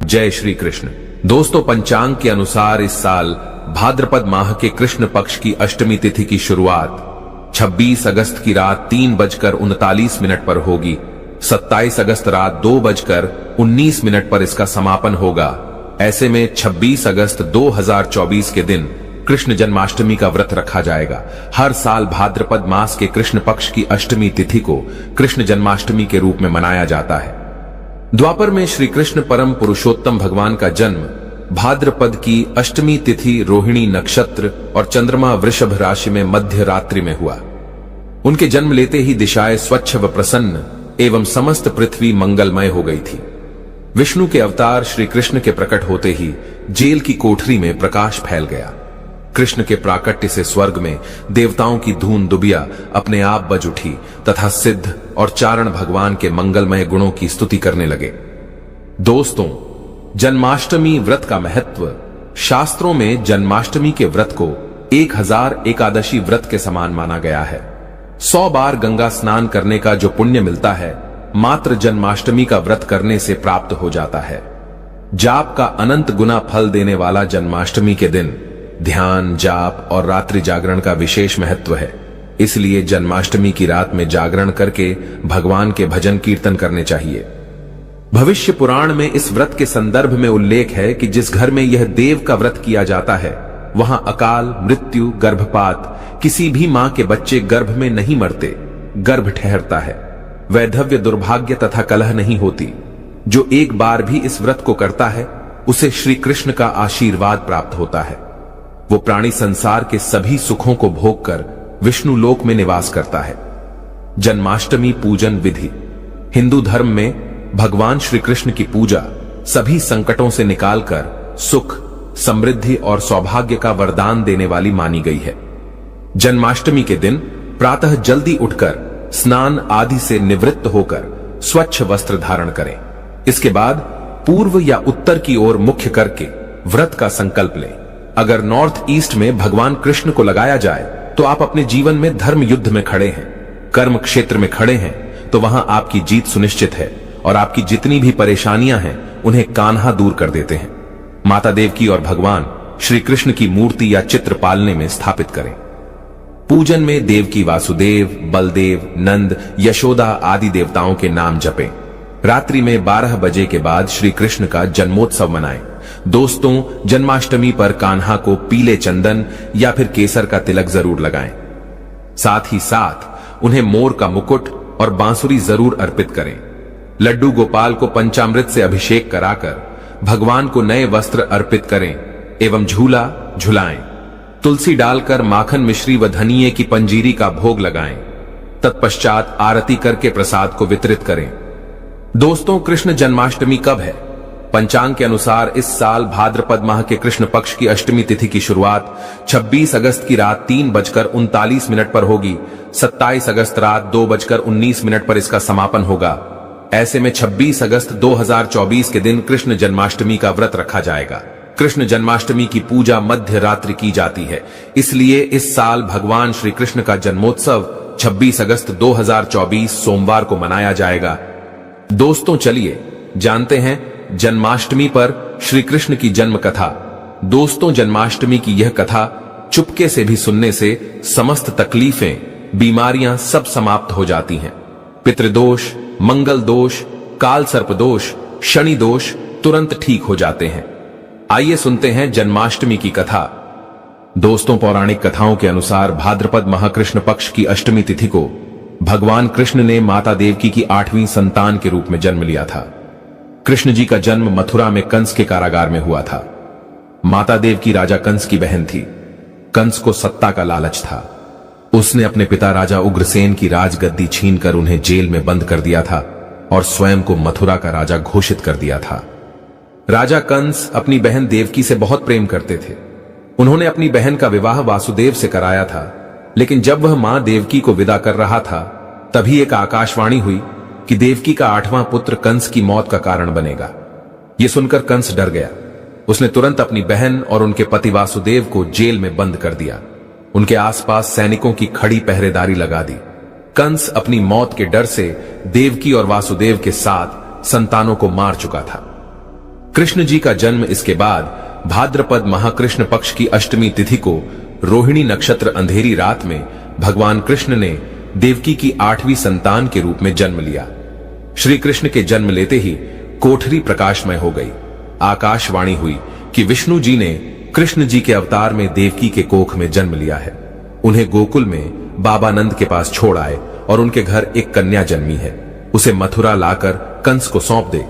जय श्री कृष्ण। दोस्तों, पंचांग के अनुसार इस साल भाद्रपद माह के कृष्ण पक्ष की अष्टमी तिथि की शुरुआत 26 अगस्त की रात 3:39 पर होगी। 27 अगस्त रात 2:19 पर इसका समापन होगा। ऐसे में 26 अगस्त 2024 के दिन कृष्ण जन्माष्टमी का व्रत रखा जाएगा। हर साल भाद्रपद मास के कृष्ण पक्ष की अष्टमी तिथि को कृष्ण जन्माष्टमी के रूप में मनाया जाता है। द्वापर में श्री कृष्ण परम पुरुषोत्तम भगवान का जन्म भाद्रपद की अष्टमी तिथि रोहिणी नक्षत्र और चंद्रमा वृषभ राशि में मध्य रात्रि में हुआ। उनके जन्म लेते ही दिशाएं स्वच्छ व प्रसन्न एवं समस्त पृथ्वी मंगलमय हो गई थी। विष्णु के अवतार श्री कृष्ण के प्रकट होते ही जेल की कोठरी में प्रकाश फैल गया। कृष्ण के प्राकट्य से स्वर्ग में देवताओं की धून दुबिया अपने आप बज उठी तथा सिद्ध और चारण भगवान के मंगलमय गुणों की स्तुति करने लगे। दोस्तों, जन्माष्टमी व्रत का महत्व। शास्त्रों में जन्माष्टमी के व्रत को 1000 एकादशी व्रत के समान माना गया है। 100 बार गंगा स्नान करने का जो पुण्य मिलता है, मात्र जन्माष्टमी का व्रत करने से प्राप्त हो जाता है। जाप का अनंत गुना फल देने वाला जन्माष्टमी के दिन ध्यान, जाप और रात्रि जागरण का विशेष महत्व है। इसलिए जन्माष्टमी की रात में जागरण करके भगवान के भजन कीर्तन करने चाहिए। भविष्य पुराण में इस व्रत के संदर्भ में उल्लेख है कि जिस घर में यह देव का व्रत किया जाता है, वहां अकाल, मृत्यु, गर्भपात, किसी भी मां के बच्चे गर्भ में नहीं मरते, गर्भ ठहरता है। वैधव्य, दुर्भाग्य तथा कलह नहीं होती। जो एक बार भी इस व्रत को करता है, उसे श्री कृष्ण का आशीर्वाद प्राप्त होता है। वो प्राणी संसार के सभी सुखों को भोगकर विष्णु लोक में निवास करता है। जन्माष्टमी पूजन विधि। हिंदू धर्म में भगवान श्री कृष्ण की पूजा सभी संकटों से निकालकर सुख, समृद्धि और सौभाग्य का वरदान देने वाली मानी गई है। जन्माष्टमी के दिन प्रातः जल्दी उठकर स्नान आदि से निवृत्त होकर स्वच्छ वस्त्र धारण करें। इसके बाद पूर्व या उत्तर की ओर मुख करके व्रत का संकल्प लें। अगर नॉर्थ ईस्ट में भगवान कृष्ण को लगाया जाए तो आप अपने जीवन में धर्म युद्ध में खड़े हैं, कर्म क्षेत्र में खड़े हैं, तो वहां आपकी जीत सुनिश्चित है और आपकी जितनी भी परेशानियां हैं उन्हें कान्हा दूर कर देते हैं। माता देवकी और भगवान श्री कृष्ण की मूर्ति या चित्र पालने में स्थापित करें। पूजन में देवकी वासुदेव, बलदेव, नंद, यशोदा आदि देवताओं के नाम जपें। रात्रि में 12 बजे के बाद श्री कृष्ण का जन्मोत्सव मनाएं। दोस्तों, जन्माष्टमी पर कान्हा को पीले चंदन या फिर केसर का तिलक जरूर लगाएं। साथ ही साथ उन्हें मोर का मुकुट और बांसुरी जरूर अर्पित करें। लड्डू गोपाल को पंचामृत से अभिषेक कराकर भगवान को नए वस्त्र अर्पित करें एवं झूला झुलाएं। तुलसी डालकर माखन, मिश्री व धनिये की पंजीरी का भोग लगाएं। तत्पश्चात आरती करके प्रसाद को वितरित करें। दोस्तों, कृष्ण जन्माष्टमी कब है? पंचांग के अनुसार इस साल भाद्रपद माह के कृष्ण पक्ष की अष्टमी तिथि की शुरुआत 26 अगस्त की रात 3:39 पर होगी। 27 अगस्त रात 2:19 पर इसका समापन होगा। ऐसे में 26 अगस्त 2024 के दिन कृष्ण जन्माष्टमी का व्रत रखा जाएगा। कृष्ण जन्माष्टमी की पूजा मध्य रात्रि की जाती है। इसलिए इस साल भगवान श्री कृष्ण का जन्मोत्सव 26 अगस्त 2024 सोमवार को मनाया जाएगा। दोस्तों, चलिए जानते हैं जन्माष्टमी पर श्री कृष्ण की जन्म कथा। दोस्तों, जन्माष्टमी की यह कथा चुपके से भी सुनने से समस्त तकलीफें, बीमारियां सब समाप्त हो जाती हैं। पितृदोष, मंगल दोष, काल सर्प दोष, शनि दोष तुरंत ठीक हो जाते हैं। आइए सुनते हैं जन्माष्टमी की कथा। दोस्तों, पौराणिक कथाओं के अनुसार भाद्रपद माह कृष्ण पक्ष की अष्टमी तिथि को भगवान कृष्ण ने माता देवकी की 8वीं संतान के रूप में जन्म लिया था। कृष्ण जी का जन्म मथुरा में कंस के कारागार में हुआ था। माता देवकी राजा कंस की बहन थी। कंस को सत्ता का लालच था। उसने अपने पिता राजा उग्रसेन की राजगद्दी छीनकर उन्हें जेल में बंद कर दिया था और स्वयं को मथुरा का राजा घोषित कर दिया था। राजा कंस अपनी बहन देवकी से बहुत प्रेम करते थे। उन्होंने अपनी बहन का विवाह वासुदेव से कराया था, लेकिन जब वह मां देवकी को विदा कर रहा था, तभी एक आकाशवाणी हुई कि देवकी का 8वां पुत्र कंस की मौत का कारण बनेगा। यह सुनकर कंस डर गया। उसने तुरंत अपनी बहन और उनके पति वासुदेव को जेल में बंद कर दिया। उनके आसपास सैनिकों की खड़ी पहरेदारी लगा दी। कंस अपनी मौत के डर से देवकी और वासुदेव के साथ संतानों को मार चुका था। कृष्ण जी का जन्म इसके बाद भाद्रपद महाकृष्ण पक्ष की अष्टमी तिथि को रोहिणी नक्षत्र अंधेरी रात में भगवान कृष्ण ने देवकी की 8वीं संतान के रूप में जन्म लिया। श्री कृष्ण के जन्म लेते ही कोठरी प्रकाशमय हो गई। आकाशवाणी हुई कि विष्णु जी ने कृष्ण जी के अवतार में देवकी के कोख में जन्म लिया है। उन्हें गोकुल में बाबा नंद के पास छोड़ आए और उनके घर एक कन्या जन्मी है। उसे मथुरा लाकर कंस को सौंप दे।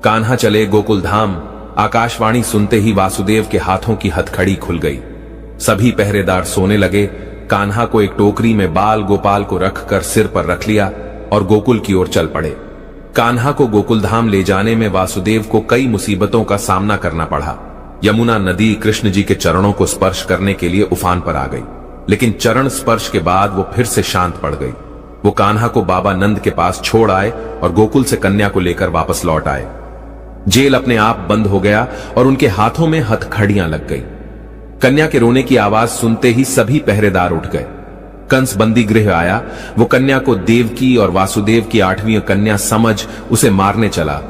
कान्हा चले गोकुल धाम। आकाशवाणी सुनते ही वासुदेव के हाथों की हथकड़ी खुल गई। सभी पहरेदार सोने लगे। कान्हा को एक टोकरी में बाल गोपाल को रखकर सिर पर रख लिया और गोकुल की ओर चल पड़े। कान्हा को गोकुल धाम ले जाने में वासुदेव को कई मुसीबतों का सामना करना पड़ा। यमुना नदी कृष्ण जी के चरणों को स्पर्श करने के लिए उफान पर आ गई, लेकिन चरण स्पर्श के बाद वो फिर से शांत पड़ गई। वो कान्हा को बाबा नंद के पास छोड़ आए और गोकुल से कन्या को लेकर वापस लौट आए। जेल अपने आप बंद हो गया और उनके हाथों में हथकड़ियां लग गई। कन्या के रोने की आवाज सुनते ही सभी पहरेदार उठ गए। कंस बंदी गृह आया। वो कन्या को देवकी और वासुदेव की 8वीं कन्या समझ उसे मारने चला,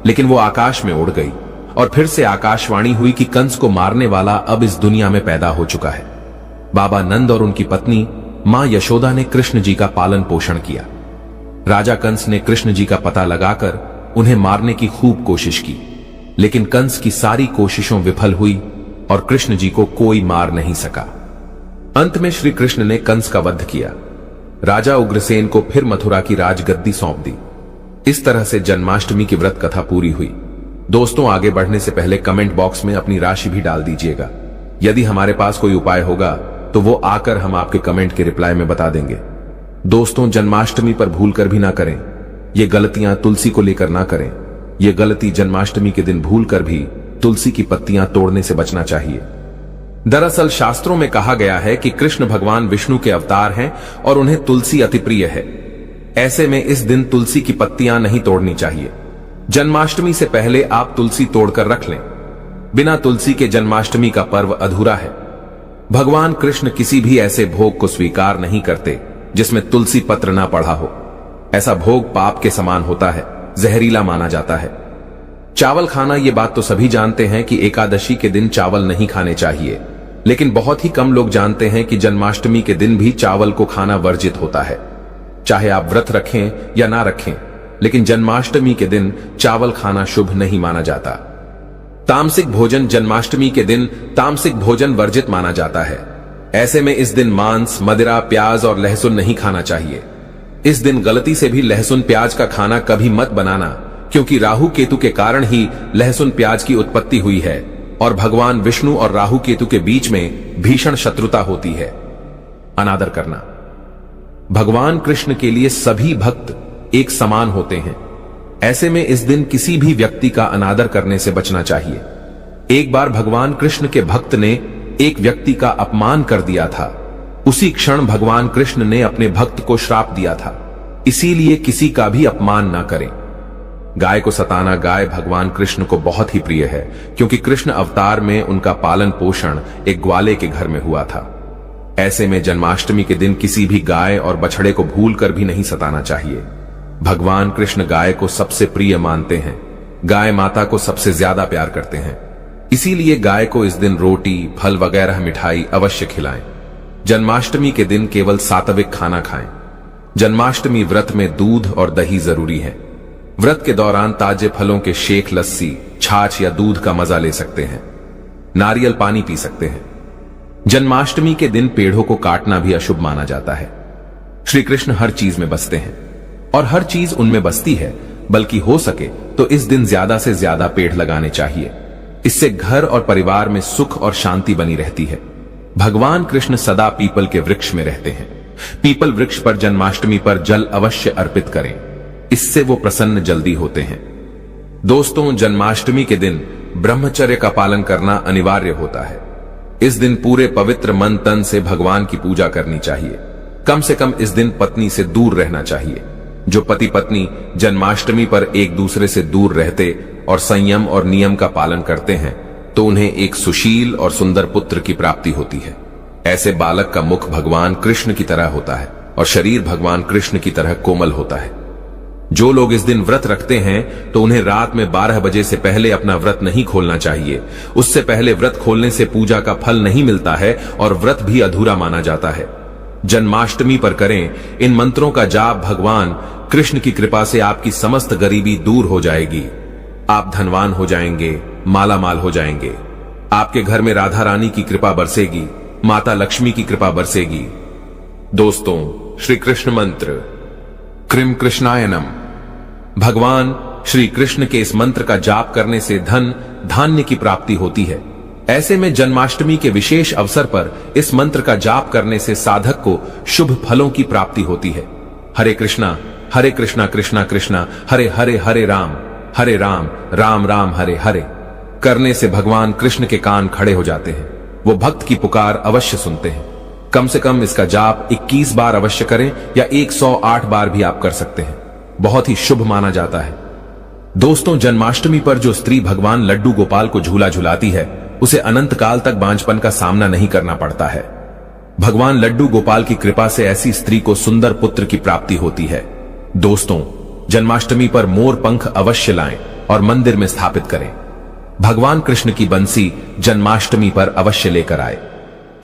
लेकिन वो आकाश में उड़ गई और फिर से आकाशवाणी हुई कि कंस को मारने वाला अब इस दुनिया में पैदा हो चुका है। बाबा नंद और उनकी पत्नी मां यशोदा ने कृष्ण जी का पालन पोषण किया। राजा कंस ने कृष्ण जी का पता लगाकर उन्हें मारने की खूब कोशिश की, लेकिन कंस की सारी कोशिशों विफल हुई और कृष्ण जी को कोई मार नहीं सका। अंत में श्री कृष्ण ने कंस का वध किया। राजा उग्रसेन को फिर मथुरा की राजगद्दी सौंप दी। इस तरह से जन्माष्टमी की व्रत कथा पूरी हुई। दोस्तों, आगे बढ़ने से पहले कमेंट बॉक्स में अपनी राशि भी डाल दीजिएगा। यदि हमारे पास कोई उपाय होगा तो वो आकर हम आपके कमेंट के रिप्लाई में बता देंगे। दोस्तों, जन्माष्टमी पर भूलकर भी ना करें। ये गलतियां तुलसी को लेकर ना करें। ये गलती जन्माष्टमी के दिन भूलकर भी तुलसी की पत्तियां तोड़ने से बचना चाहिए। दरअसल शास्त्रों में कहा गया है कि कृष्ण भगवान विष्णु के अवतार हैं और उन्हें तुलसी अति प्रिय है। ऐसे में इस दिन तुलसी की पत्तियां नहीं तोड़नी चाहिए। जन्माष्टमी से पहले आप तुलसी तोड़कर रख लें। बिना तुलसी के जन्माष्टमी का पर्व अधूरा है। भगवान कृष्ण किसी भी ऐसे भोग को स्वीकार नहीं करते जिसमें तुलसी पत्र ना पड़ा हो। ऐसा भोग पाप के समान होता है, जहरीला माना जाता है। चावल खाना, ये बात तो सभी जानते हैं कि एकादशी के दिन चावल नहीं खाने चाहिए, लेकिन बहुत ही कम लोग जानते हैं कि जन्माष्टमी के दिन भी चावल को खाना वर्जित होता है। चाहे आप व्रत रखें या ना रखें, लेकिन जन्माष्टमी के दिन चावल खाना शुभ नहीं माना जाता। तामसिक भोजन जन्माष्टमी के दिन तामसिक भोजन वर्जित माना जाता है। ऐसे में इस दिन मांस, मदिरा, प्याज और लहसुन नहीं खाना चाहिए। इस दिन गलती से भी लहसुन प्याज का खाना कभी मत बनाना, क्योंकि राहु केतु के कारण ही लहसुन प्याज की उत्पत्ति हुई है और भगवान विष्णु और राहु केतु के बीच में भीषण शत्रुता होती है। अनादर करना। भगवान कृष्ण के लिए सभी भक्त एक समान होते हैं। ऐसे में इस दिन किसी भी व्यक्ति का अनादर करने से बचना चाहिए। एक बार भगवान कृष्ण के भक्त ने एक व्यक्ति का अपमान कर दिया था। उसी क्षण भगवान कृष्ण ने अपने भक्त को श्राप दिया था, इसीलिए किसी का भी अपमान ना करें। गाय को सताना, गाय भगवान कृष्ण को बहुत ही प्रिय है, क्योंकि कृष्ण अवतार में उनका पालन पोषण एक ग्वाले के घर में हुआ था। ऐसे में जन्माष्टमी के दिन किसी भी गाय और बछड़े को भूलकर भी नहीं सताना चाहिए। भगवान कृष्ण गाय को सबसे प्रिय मानते हैं। गाय माता को सबसे ज्यादा प्यार करते हैं, इसीलिए गाय को इस दिन रोटी, फल वगैरह मिठाई अवश्य खिलाएं। जन्माष्टमी के दिन केवल सात्विक खाना खाएं। जन्माष्टमी व्रत में दूध और दही जरूरी है। व्रत के दौरान ताजे फलों के शेक, लस्सी, छाछ या दूध का मजा ले सकते हैं। नारियल पानी पी सकते हैं। जन्माष्टमी के दिन पेड़ों को काटना भी अशुभ माना जाता है। श्री कृष्ण हर चीज में बसते हैं और हर चीज उनमें बसती है, बल्कि हो सके तो इस दिन ज्यादा से ज्यादा पेड़ लगाने चाहिए। इससे घर और परिवार में सुख और शांति बनी रहती है। भगवान कृष्ण सदा पीपल के वृक्ष में रहते हैं। पीपल वृक्ष पर जन्माष्टमी पर जल अवश्य अर्पित करें, इससे वो प्रसन्न जल्दी होते हैं। दोस्तों, जन्माष्टमी के दिन ब्रह्मचर्य का पालन करना अनिवार्य होता है। इस दिन पूरे पवित्र मन तन से भगवान की पूजा करनी चाहिए। कम से कम इस दिन पत्नी से दूर रहना चाहिए। जो पति पत्नी जन्माष्टमी पर एक दूसरे से दूर रहते और संयम और नियम का पालन करते हैं, तो उन्हें एक सुशील और सुंदर पुत्र की प्राप्ति होती है। ऐसे बालक का मुख भगवान कृष्ण की तरह होता है और शरीर भगवान कृष्ण की तरह कोमल होता है। जो लोग इस दिन व्रत रखते हैं तो उन्हें रात में 12 बजे से पहले अपना व्रत नहीं खोलना चाहिए। उससे पहले व्रत खोलने से पूजा का फल नहीं मिलता है और व्रत भी अधूरा माना जाता है। जन्माष्टमी पर करें इन मंत्रों का जाप। भगवान कृष्ण की कृपा से आपकी समस्त गरीबी दूर हो जाएगी। आप धनवान हो जाएंगे, मालामाल हो जाएंगे। आपके घर में राधा रानी की कृपा बरसेगी, माता लक्ष्मी की कृपा बरसेगी। दोस्तों, श्री कृष्ण मंत्र क्रीम कृष्णायनम। भगवान श्री कृष्ण के इस मंत्र का जाप करने से धन धान्य की प्राप्ति होती है। ऐसे में जन्माष्टमी के विशेष अवसर पर इस मंत्र का जाप करने से साधक को शुभ फलों की प्राप्ति होती है। हरे कृष्णा कृष्णा कृष्णा हरे हरे, हरे राम राम राम हरे हरे करने से भगवान कृष्ण के कान खड़े हो जाते हैं। वो भक्त की पुकार अवश्य सुनते हैं। कम से कम इसका जाप 21 बार अवश्य करें या 108 बार भी आप कर सकते हैं। बहुत ही शुभ माना जाता है। दोस्तों, जन्माष्टमी पर जो स्त्री भगवान लड्डू गोपाल को झूला झुलाती है उसे अनंत काल तक बांझपन का सामना नहीं करना पड़ता है। भगवान लड्डू गोपाल की कृपा से ऐसी स्त्री को सुंदर पुत्र की प्राप्ति होती है। दोस्तों, जन्माष्टमी पर मोर पंख अवश्य लाएं और मंदिर में स्थापित करें। भगवान कृष्ण की बंसी जन्माष्टमी पर अवश्य लेकर आए।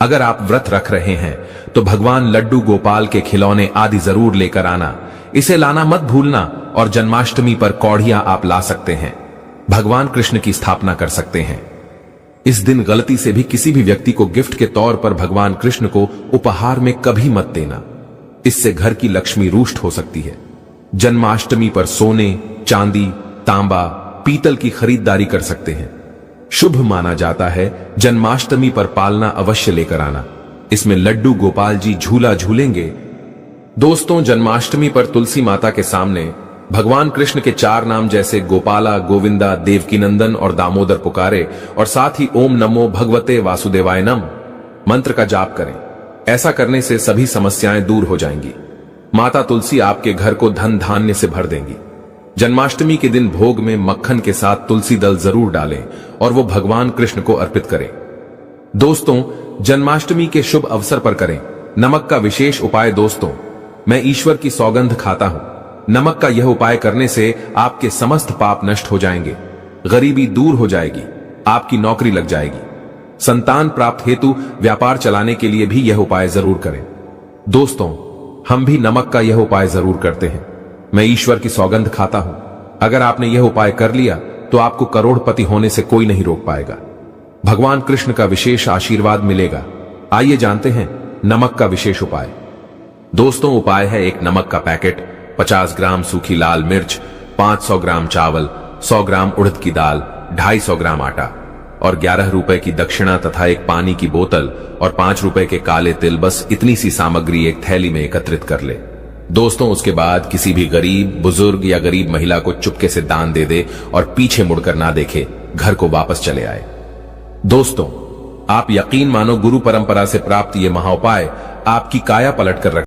अगर आप व्रत रख रहे हैं तो भगवान लड्डू गोपाल के खिलौने आदि जरूर लेकर आना। इसे लाना मत भूलना। और जन्माष्टमी पर कौड़ियां आप ला सकते हैं, भगवान कृष्ण की स्थापना कर सकते हैं। इस दिन गलती से भी किसी भी व्यक्ति को गिफ्ट के तौर पर भगवान कृष्ण को उपहार में कभी मत देना। इससे घर की लक्ष्मी रुष्ट हो सकती है। जन्माष्टमी पर सोने, चांदी, तांबा, पीतल की खरीदारी कर सकते हैं। शुभ माना जाता है जन्माष्टमी पर पालना अवश्य लेकर आना। इसमें लड्डू गोपाल जी झूला झूलेंगे। दोस्तों, जन्माष्टमी पर तुलसी माता के सामने भगवान कृष्ण के 4 नाम जैसे गोपाला, गोविंदा, देवकीनंदन और दामोदर पुकारे और साथ ही ओम नमो भगवते वासुदेवाय नम मंत्र का जाप करें। ऐसा करने से सभी समस्याएं दूर हो जाएंगी। माता तुलसी आपके घर को धन धान्य से भर देंगी। जन्माष्टमी के दिन भोग में मक्खन के साथ तुलसी दल जरूर डालें और वो भगवान कृष्ण को अर्पित करें। दोस्तों, जन्माष्टमी के शुभ अवसर पर करें नमक का विशेष उपाय। दोस्तों, मैं ईश्वर की सौगंध खाता हूं। नमक का यह उपाय करने से आपके समस्त पाप नष्ट हो जाएंगे, गरीबी दूर हो जाएगी, आपकी नौकरी लग जाएगी। संतान प्राप्त हेतु व्यापार चलाने के लिए भी यह उपाय जरूर करें। दोस्तों, हम भी नमक का यह उपाय जरूर करते हैं। मैं ईश्वर की सौगंध खाता हूं। अगर आपने यह उपाय कर लिया तो आपको करोड़पति होने से कोई नहीं रोक पाएगा। भगवान कृष्ण का विशेष आशीर्वाद मिलेगा। आइए जानते हैं नमक का विशेष उपाय। दोस्तों, उपाय है एक नमक का पैकेट, 50 ग्राम सूखी लाल मिर्च, 500 ग्राम चावल, 100 ग्राम उड़द की दाल, 250 ग्राम आटा और 11 रुपए की दक्षिणा तथा एक पानी की बोतल और 5 रुपए के काले तिल। बस इतनी सी सामग्री एक थैली में एकत्रित कर ले। दोस्तों, उसके बाद किसी भी गरीब, बुजुर्ग या गरीब महिला को चुपके से दान दे दे और पीछे मुड़कर ना देखे, घर को वापस चले आए। दोस्तों, आप यकीन मानो गुरु परंपरा से प्राप्त ये महाउपाय आपकी काया पलट कर रख